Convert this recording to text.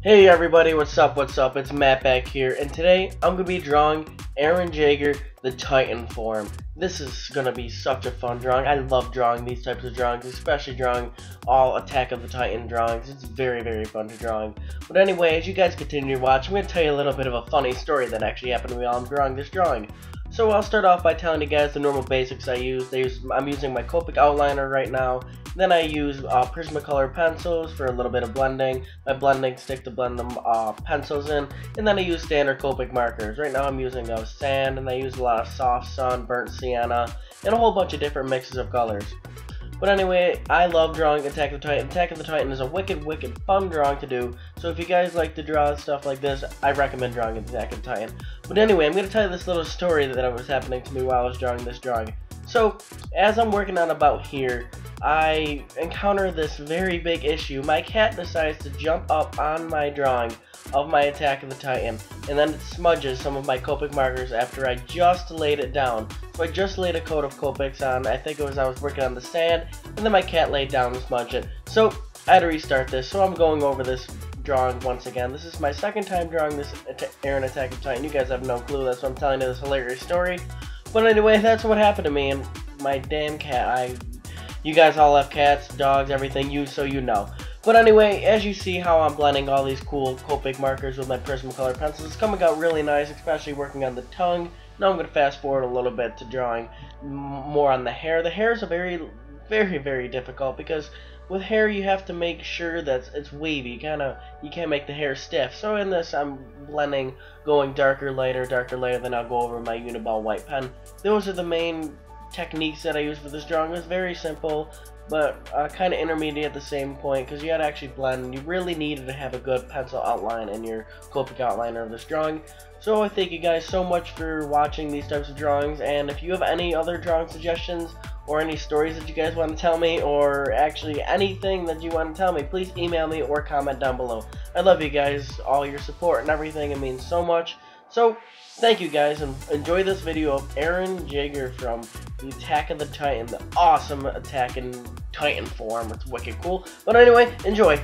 Hey everybody, what's up, it's Matt back here, and today I'm going to be drawing Eren Jaeger the Titan Form. This is going to be such a fun drawing. I love drawing these types of drawings, especially drawing all Attack of the Titan drawings. It's very fun to drawing. But anyway, as you guys continue to watch, I'm going to tell you a little bit of a funny story that actually happened to me while I'm drawing this drawing. So I'll start off by telling you guys the normal basics I use. I'm using my Copic outliner right now. Then I use Prismacolor pencils for a little bit of blending. My blending stick to blend them pencils in. And then I use standard Copic markers. Right now I'm using sand, and I use a lot of soft sun, burnt sienna, and a whole bunch of different mixes of colors. But anyway, I love drawing Attack of the Titan. Attack of the Titan is a wicked fun drawing to do. So if you guys like to draw stuff like this, I recommend drawing Attack of the Titan. But anyway, I'm going to tell you this little story that was happening to me while I was drawing this drawing. So, as I'm working on about here, I encounter this very big issue. My cat decides to jump up on my drawing of my Attack of the Titan, and then it smudges some of my Copic markers after I just laid it down. So I just laid a coat of Copics on, I think it was I was working on the sand, and then my cat laid down and smudged it. So I had to restart this, so I'm going over this drawing once again. This is my second time drawing this Eren Attack of the Titan. You guys have no clue, that's why I'm telling you this hilarious story. But anyway, that's what happened to me, and my damn cat. You guys all have cats, dogs, everything, so you know. But anyway, as you see how I'm blending all these cool Copic markers with my Prismacolor pencils, it's coming out really nice, especially working on the tongue. Now I'm going to fast forward a little bit to drawing more on the hair. The hair is a very difficult, because with hair you have to make sure that it's wavy. You can't make the hair stiff. So in this I'm blending, going darker, lighter, then I'll go over my Uniball white pen. Those are the main techniques that I use for this drawing. It's very simple, but kind of intermediate at the same point, because you got to actually blend, and you really needed to have a good pencil outline in your Copic outliner of this drawing. So I thank you guys so much for watching these types of drawings, and if you have any other drawing suggestions or any stories that you guys want to tell me, or actually anything that you want to tell me, please email me or comment down below. I love you guys, all your support and everything. It means so much. So thank you guys, and enjoy this video of Eren Jaeger from the Attack of the Titan, the awesome Attack in Titan form. It's wicked cool. But anyway, enjoy.